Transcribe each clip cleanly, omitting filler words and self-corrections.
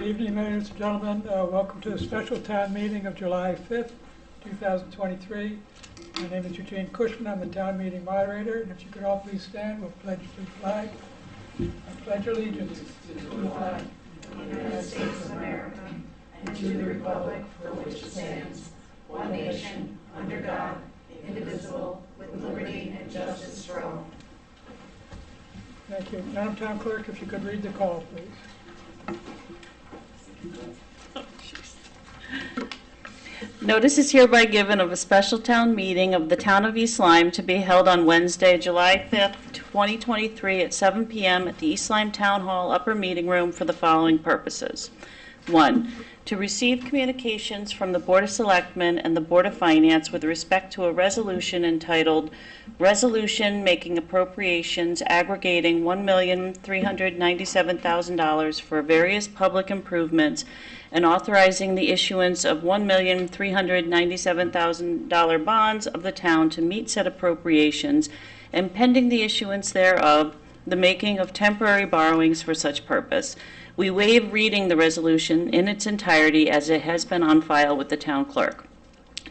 evening, ladies and gentlemen. Welcome to the special town meeting of July 5th, 2023. My name is Eugene Cushman. I'm the town meeting moderator. And if you could all please stand, we'll pledge to the flag. I pledge allegiance to the flag of the United States of America and to the republic for which it stands, one nation, under God, indivisible, with liberty and justice for all. Thank you. Madam Town Clerk, if you could read the call, please. Notice is hereby given of a special town meeting of the Town of East Lyme to be held on Wednesday, July 5th, 2023 at 7 p.m. at the East Lyme Town Hall Upper Meeting Room for the following purposes. 1. To receive communications from the Board of Selectmen and the Board of Finance with respect to a resolution entitled Resolution Making Appropriations Aggregating $1,397,000 for various public improvements and authorizing the issuance of $1,397,000 bonds of the town to meet said appropriations, and pending the issuance thereof, the making of temporary borrowings for such purpose. We waive reading the resolution in its entirety as it has been on file with the town clerk.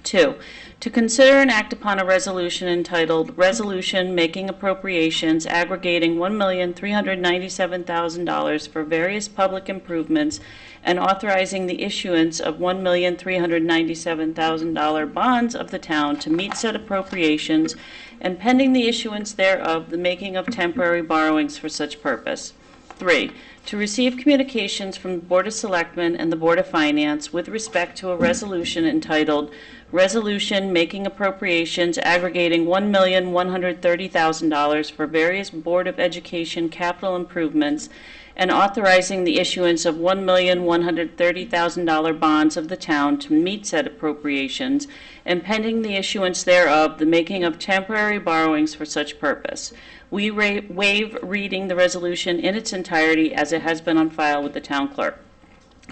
2. To consider and act upon a resolution entitled Resolution Making Appropriations Aggregating $1,397,000 for various public improvements and authorizing the issuance of $1,397,000 bonds of the town to meet said appropriations, and pending the issuance thereof, the making of temporary borrowings for such purpose. 3. To receive communications from the Board of Selectmen and the Board of Finance with respect to a resolution entitled Resolution Making Appropriations Aggregating $1,130,000 for various Board of Education capital improvements and authorizing the issuance of $1,130,000 bonds of the town to meet said appropriations, and pending the issuance thereof, the making of temporary borrowings for such purpose. We waive reading the resolution in its entirety as it has been on file with the town clerk.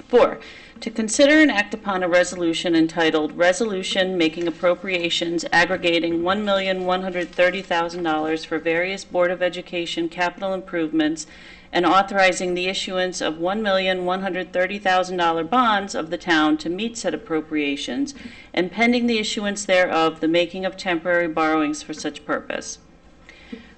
4. To consider and act upon a resolution entitled Resolution Making Appropriations Aggregating $1,130,000 for various Board of Education capital improvements and authorizing the issuance of $1,130,000 bonds of the town to meet said appropriations, and pending the issuance thereof, the making of temporary borrowings for such purpose.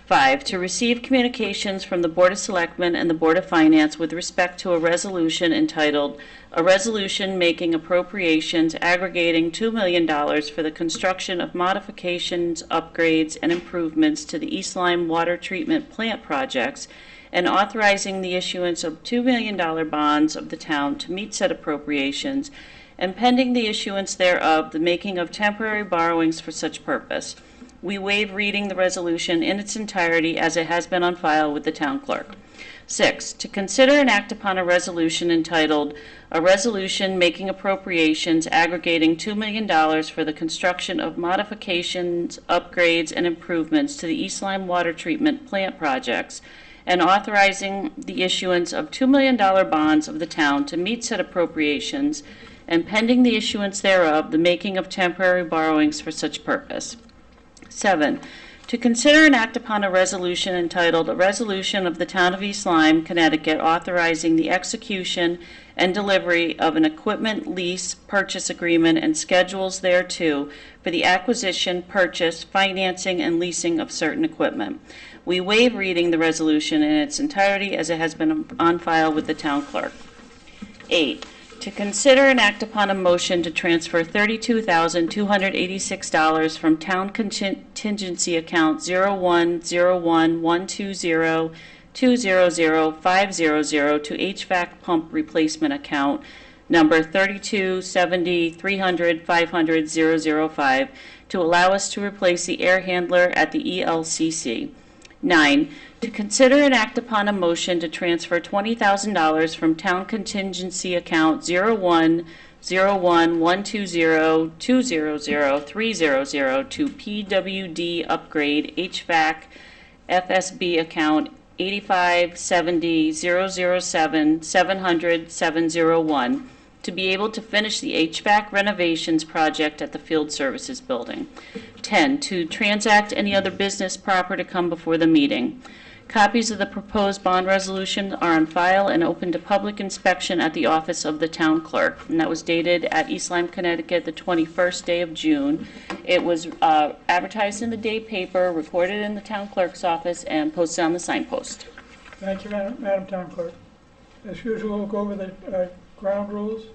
5. To receive communications from the Board of Selectmen and the Board of Finance with respect to a resolution entitled A Resolution Making Appropriations Aggregating $2 million for the construction of modifications, upgrades, and improvements to the East Lyme water treatment plant projects, and authorizing the issuance of $2 million bonds of the town to meet said appropriations, and pending the issuance thereof, the making of temporary borrowings for such purpose. We waive reading the resolution in its entirety as it has been on file with the town clerk. 6. To consider and act upon a resolution entitled A Resolution Making Appropriations Aggregating $2 million for the construction of modifications, upgrades, and improvements to the East Lyme water treatment plant projects, and authorizing the issuance of $2 million bonds of the town to meet said appropriations, and pending the issuance thereof, the making of temporary borrowings for such purpose. 7. To consider and act upon a resolution entitled A Resolution of the Town of East Lyme, Connecticut, authorizing the execution and delivery of an equipment lease purchase agreement and schedules thereto for the acquisition, purchase, financing, and leasing of certain equipment. We waive reading the resolution in its entirety as it has been on file with the town clerk. 8. To consider and act upon a motion to transfer $32,286 from town contingency account 0101200200 to HVAC pump replacement account number 3270-300-500-005 to allow us to replace the air handler at the ELCC. 9. To consider and act upon a motion to transfer $20,000 from town contingency account 010120200300 to PWD upgrade HVAC FSB account 8570-007-700-701 to be able to finish the HVAC renovations project at the Field Services Building. 10. To transact any other business proper to come before the meeting. Copies of the proposed bond resolution are on file and open to public inspection at the office of the town clerk. And that was dated at East Lyme, Connecticut, the 21st day of June. It was advertised in the day paper, recorded in the town clerk's office, and posted on the signpost. Thank you, Madam Town Clerk. As usual, we'll go over the ground rules.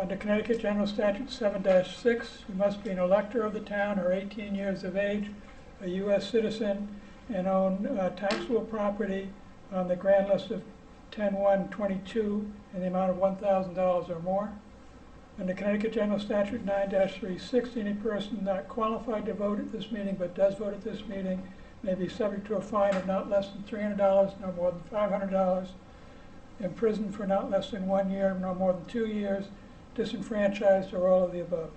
Under Connecticut General Statute 7-6, you must be an elector of the town or 18 years of age, a U.S. citizen, and own taxable property on the grand list of 10-1-22 in the amount of $1,000 or more. Under Connecticut General Statute 9-360, any person not qualified to vote at this meeting but does vote at this meeting may be subject to a fine of not less than $300, no more than $500, imprisoned for not less than 1 year, no more than 2 years, disenfranchised, or all of the above.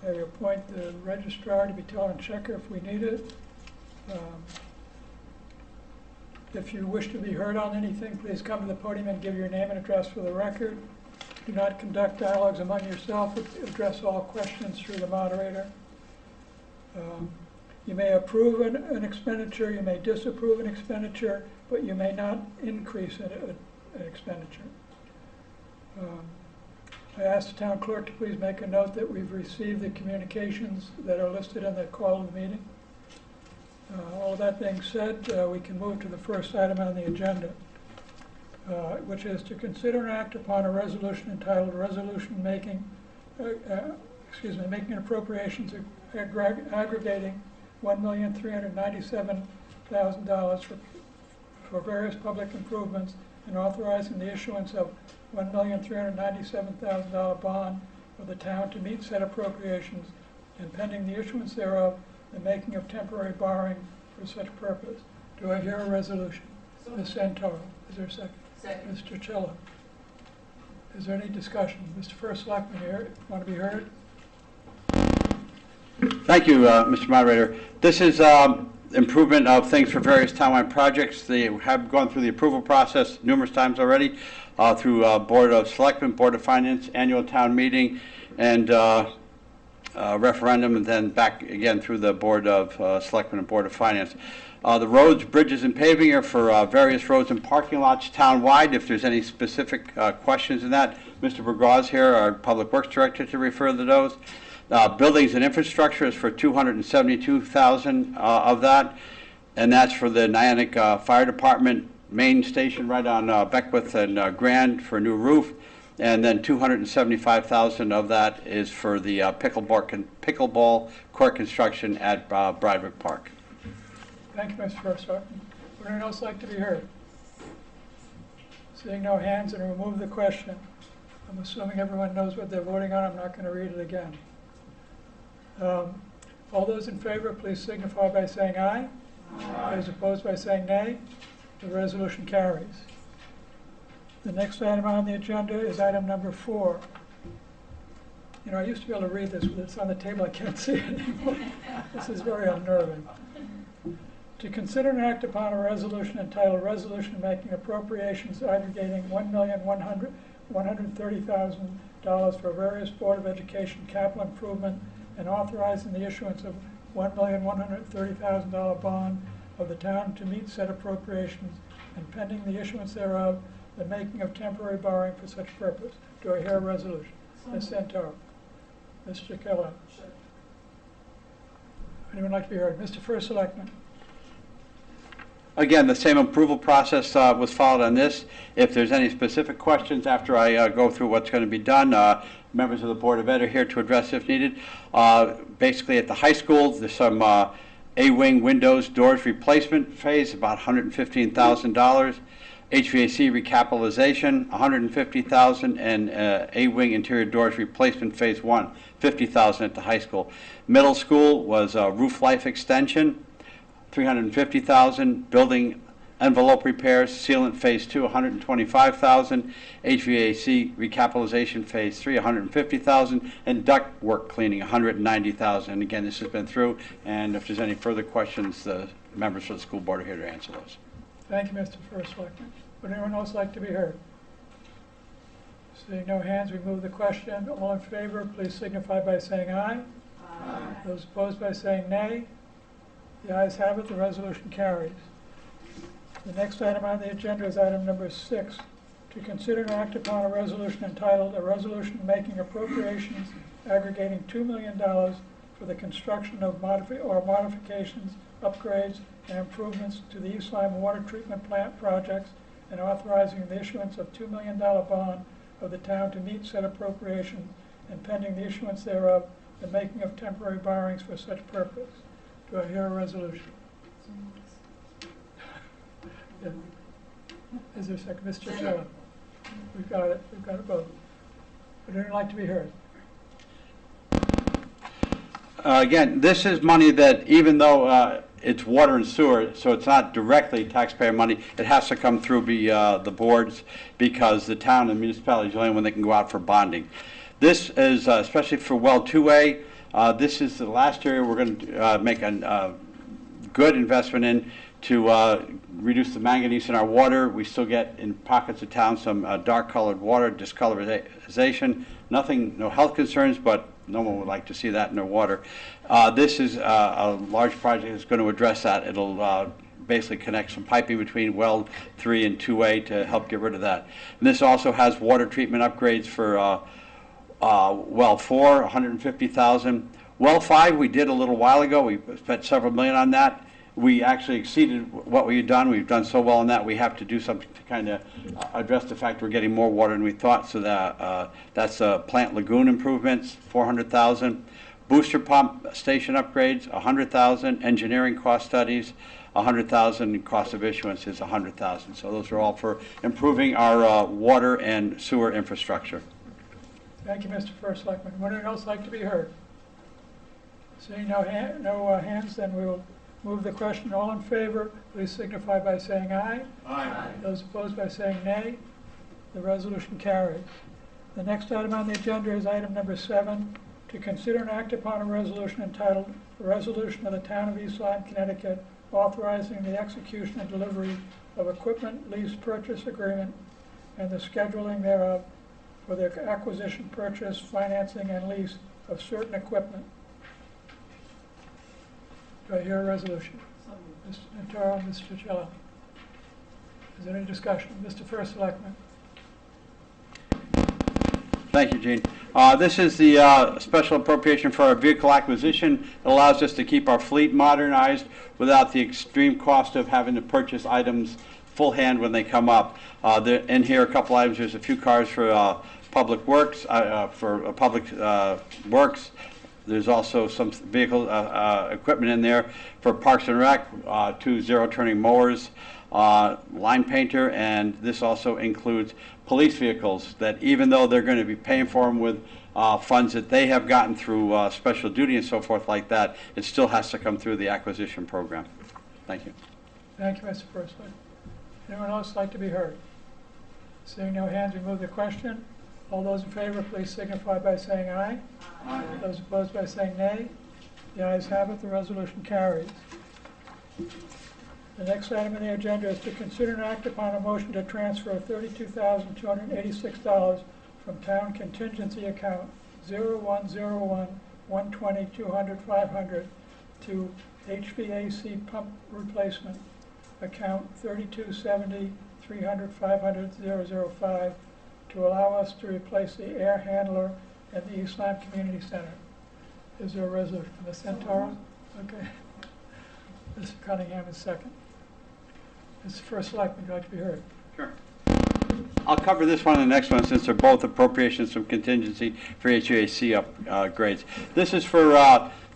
I appoint the registrar to be teller and checker if we need it. If you wish to be heard on anything, please come to the podium and give your name and address for the record. Do not conduct dialogues among yourself, but address all questions through the moderator. You may approve an expenditure, you may disapprove an expenditure, but you may not increase an expenditure. I ask the town clerk to please make a note that we've received the communications that are listed in the call of the meeting. All that being said, we can move to the first item on the agenda, which is to consider and act upon a resolution entitled Resolution Making appropriations aggregating $1,397,000 for various public improvements and authorizing the issuance of $1,397,000 bond of the town to meet said appropriations and pending the issuance thereof, the making of temporary borrowing for such purpose. Do I hear a resolution? Ms. Santoro, is there a second? Second. Mr. Chilla. Is there any discussion? Mr. First Selectman, here, want to be heard? Thank you, Mr. Moderator. This is improvement of things for various townwide projects. They have gone through the approval process numerous times already through Board of Selectmen, Board of Finance, annual town meeting, and referendum, and then back again through the Board of Selectmen and Board of Finance. The roads, bridges, and paving are for various roads and parking lots townwide. If there's any specific questions in that, Mr. Burgaz here, our Public Works Director, to refer to those. Buildings and infrastructure is for $272,000 of that, and that's for the Niantic Fire Department main station right on Beckwith and Grand for a new roof, and then $275,000 of that is for the pickleball court construction at Broderick Park. Thank you, Mr. First Selectman. Would anyone else like to be heard? Seeing no hands, and remove the question. I'm assuming everyone knows what they're voting on. I'm not going to read it again. All those in favor, please signify by saying aye. Aye. Those opposed by saying nay. The resolution carries. The next item on the agenda is item number 4. You know, I used to be able to read this, but it's on the table. I can't see it anymore. This is very unnerving. To consider and act upon a resolution entitled Resolution Making Appropriations Aggregating $1,130,000 for various Board of Education capital improvement and authorizing the issuance of $1,130,000 bond of the town to meet said appropriations and pending the issuance thereof, the making of temporary borrowing for such purpose. Do I hear a resolution? Ms. Santoro. Mr. Keller. Sure. Anyone like to be heard? Mr. First Selectman. Again, the same approval process was followed on this. If there's any specific questions after I go through what's going to be done, members of the Board of Ed are here to address if needed. Basically, at the high school, there's some A-wing windows, doors replacement phase, about $115,000. HVAC recapitalization, $150,000, and A-wing interior doors replacement phase 1, $50,000 at the high school. Middle school was roof life extension, $350,000. Building envelope repairs, sealant phase 2, $125,000. HVAC recapitalization phase 3, $150,000, and duct work cleaning, $190,000. Again, this has been through, and if there's any further questions, the members of the school board are here to answer those. Thank you, Mr. First Selectman. Would anyone else like to be heard? Seeing no hands, we move the question. All in favor, please signify by saying aye. Aye. Those opposed by saying nay. The ayes have it, the resolution carries. The next item on the agenda is item number 6, to consider and act upon a resolution entitled, "A Resolution Making Appropriations Aggregating $2 Million for the Construction of Modifications, Upgrades, and Improvements to the East Lyme Water Treatment Plant Projects, and authorizing the issuance of $2 million bond of the town to meet said appropriation, and pending the issuance thereof, the making of temporary borrowings for such purpose." Do I hear a resolution? Yeah. Is there a second? Mr. Chairman? We've got it both. Would anyone like to be heard? Again, this is money that even though it's water and sewer, so it's not directly taxpayer money, it has to come through the boards because the town and municipality is the only one that can go out for bonding. This is especially for well 2A. This is the last area we're going to make a good investment in to reduce the manganese in our water. We still get in pockets of town some dark colored water, discolorization. No health concerns, but no one would like to see that in their water. This is a large project that's going to address that. It'll basically connect some piping between well 3 and 2A to help get rid of that. And this also has water treatment upgrades for well 4, $150,000. Well 5 we did a little while ago. We spent several million on that. We actually exceeded what we had done. We've done so well on that, we have to do something to kind of address the fact we're getting more water than we thought. So that's plant lagoon improvements, $400,000. Booster pump station upgrades, $100,000. Engineering cost studies, $100,000. Cost of issuance is $100,000. So those are all for improving our water and sewer infrastructure. Thank you, Mr. First Selectman. Would anyone else like to be heard? Seeing no hands, then we will move the question. All in favor, please signify by saying aye. Aye. Those opposed by saying nay. The resolution carries. The next item on the agenda is item number 7, to consider and act upon a resolution entitled, "A Resolution of the Town of East Lyme, Connecticut, authorizing the execution and delivery of equipment lease purchase agreement and the scheduling thereof for the acquisition, purchase, financing, and lease of certain equipment." Do I hear a resolution? Mr. Notaro, Mr. Cello. Is there any discussion? Mr. First Selectman. Thank you, Gene. This is the special appropriation for our vehicle acquisition. It allows us to keep our fleet modernized without the extreme cost of having to purchase items full hand when they come up. In here, a couple items. There's a few cars for public works. There's also some vehicle equipment in there for Parks and Rec, 2 zero-turning mowers, line painter, and this also includes police vehicles that even though they're going to be paying for them with funds that they have gotten through special duty and so forth like that, it still has to come through the acquisition program. Thank you. Thank you, Mr. First Selectman. Anyone else like to be heard? Seeing no hands, we move the question. All those in favor, please signify by saying aye. Aye. Those opposed by saying nay. The ayes have it, the resolution carries. The next item on the agenda is to consider and act upon a motion to transfer $32,286 from town contingency account 0101-120-200-500 to HVAC pump replacement account 3270-300-500-005 to allow us to replace the air handler at the East Lyme Community Center. Is there a resolution? Ms. Santoro? Okay. Mr. Cunningham is second. Mr. First Selectman, would you like to be heard? Sure. I'll cover this one and the next one since they're both appropriations from contingency for HVAC upgrades. This is for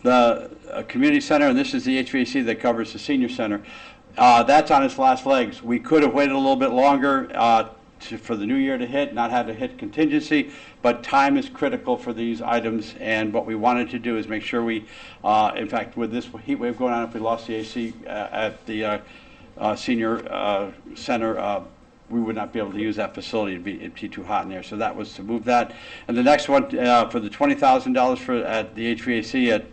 the community center, and this is the HVAC that covers the senior center. That's on its last legs. We could have waited a little bit longer for the new year to hit, not have to hit contingency, but time is critical for these items, and what we wanted to do is make sure we, in fact, with this heat wave going on, if we lost the AC at the senior center, we would not be able to use that facility. It'd be too hot in there, so that was to move that. And the next one, for the $20,000 for at the HVAC at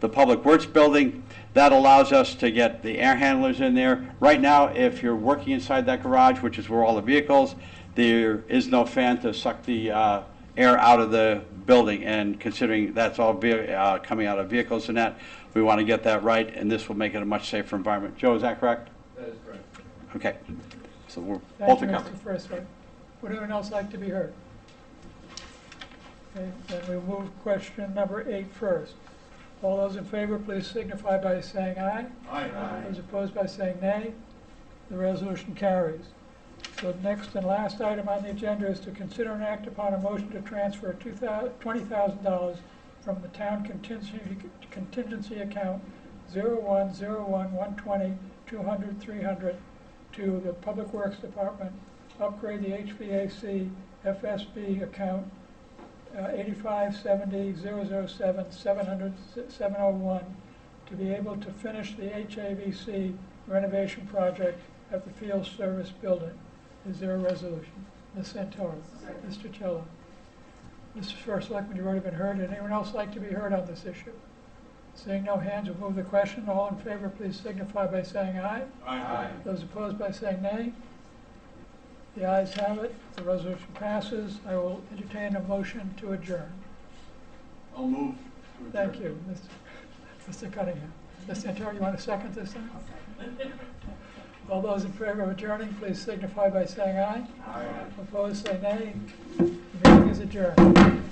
the Public Works building, that allows us to get the air handlers in there. Right now, if you're working inside that garage, which is where all the vehicles, there is no fan to suck the air out of the building, and considering that's all coming out of vehicles and that, we want to get that right, and this will make it a much safer environment. Joe, is that correct? That is correct. Okay, so we're Thank both you, covered. Mr. Firstway. Would anyone else like to be heard? Okay, then we'll move question number 8 first. All those in favor, please signify by saying aye. Aye. Those opposed by saying nay. The resolution carries. So the next and last item on the agenda is to consider and act upon a motion to transfer $20,000 from the town contingency account 0101-120-200-300 to the Public Works Department, upgrade the HVAC FSB account 8570-007-700-701 to be able to finish the HAVC renovation project at the field service building. Is there a resolution? Ms. Santoro. Mr. Cello. Mr. First Selectman, you've already been heard. Would anyone else like to be heard on this issue? Seeing no hands, we'll move the question. All in favor, please signify by saying aye. Aye. Those opposed by saying nay. The ayes have it. The resolution passes. I will entertain a motion to adjourn. I'll move. Thank you, Mr. Cunningham. Ms. Santoro, you want to second this time? All those in favor of adjourning, please signify by saying aye. Aye. Opposed, say nay. The meeting is adjourned.